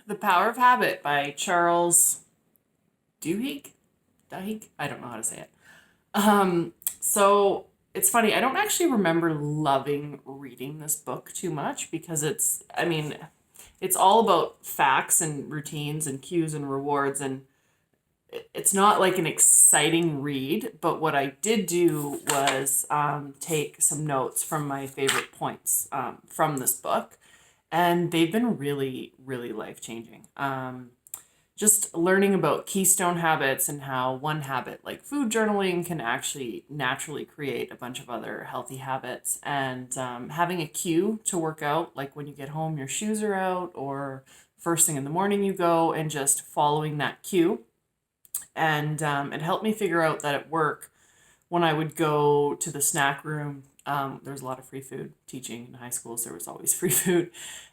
The Power of Habit by Charles Duhigg. Duhigg? I don't know how to say it. So it's funny. I don't actually remember loving reading this book too much because it's all about facts and routines and cues and rewards, and it's not like an exciting read. But what I did do was take some notes from my favorite points from this book, and they've been really, really life changing. Just learning about keystone habits and how one habit like food journaling can actually naturally create a bunch of other healthy habits, and having a cue to work out, like when you get home your shoes are out, or first thing in the morning you go, and just following that cue. And it helped me figure out that at work, when I would go to the snack room, there was a lot of free food. Teaching in high schools, there was always free food,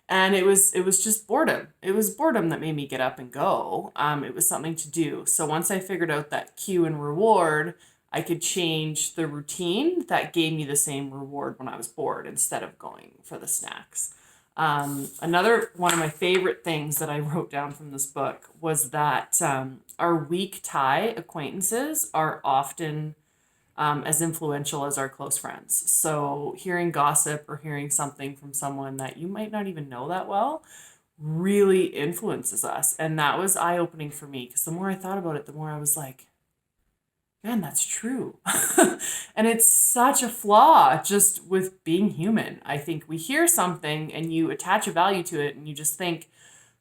and it was just boredom. It was boredom that made me get up and go. It was something to do. So once I figured out that cue and reward, I could change the routine that gave me the same reward when I was bored instead of going for the snacks. Another one of my favorite things that I wrote down from this book was that our weak tie acquaintances are often as influential as our close friends. So hearing gossip or hearing something from someone that you might not even know that well really influences us. And that was eye opening for me because the more I thought about it, the more I was like, man, that's true. And it's such a flaw just with being human. I think we hear something and you attach a value to it and you just think,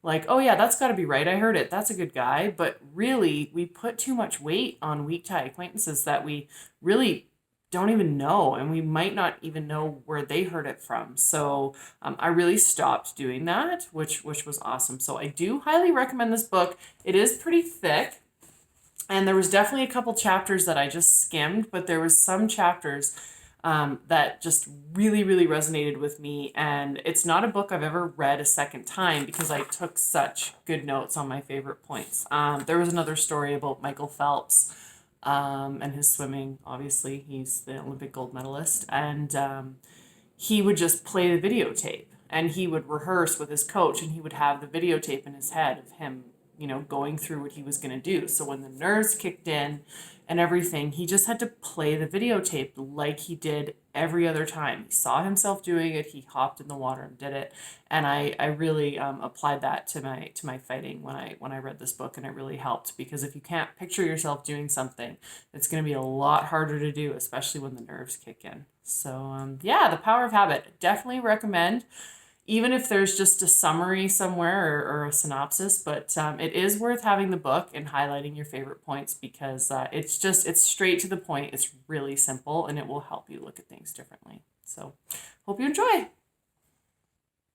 like, oh yeah, that's got to be right. I heard it. That's a good guy. But really, we put too much weight on weak tie acquaintances that we really don't even know, and we might not even know where they heard it from. So I really stopped doing that, which was awesome. So I do highly recommend this book. It is pretty thick, and there was definitely a couple chapters that I just skimmed, but there was some chapters that just really, really resonated with me. And it's not a book I've ever read a second time because I took such good notes on my favorite points. There was another story about Michael Phelps and his swimming. Obviously, he's the Olympic gold medalist. And he would just play the videotape, and he would rehearse with his coach, and he would have the videotape in his head of him, going through what he was going to do. So when the nerves kicked in and everything, he just had to play the videotape like he did every other time. He saw himself doing it. He hopped in the water and did it. And I really applied that to my fighting when I read this book, and it really helped because if you can't picture yourself doing something, it's going to be a lot harder to do, especially when the nerves kick in. So yeah, The Power of Habit, definitely recommend, even if there's just a summary somewhere, or a synopsis. But it is worth having the book and highlighting your favorite points because it's straight to the point. It's really simple, and it will help you look at things differently. So hope you enjoy.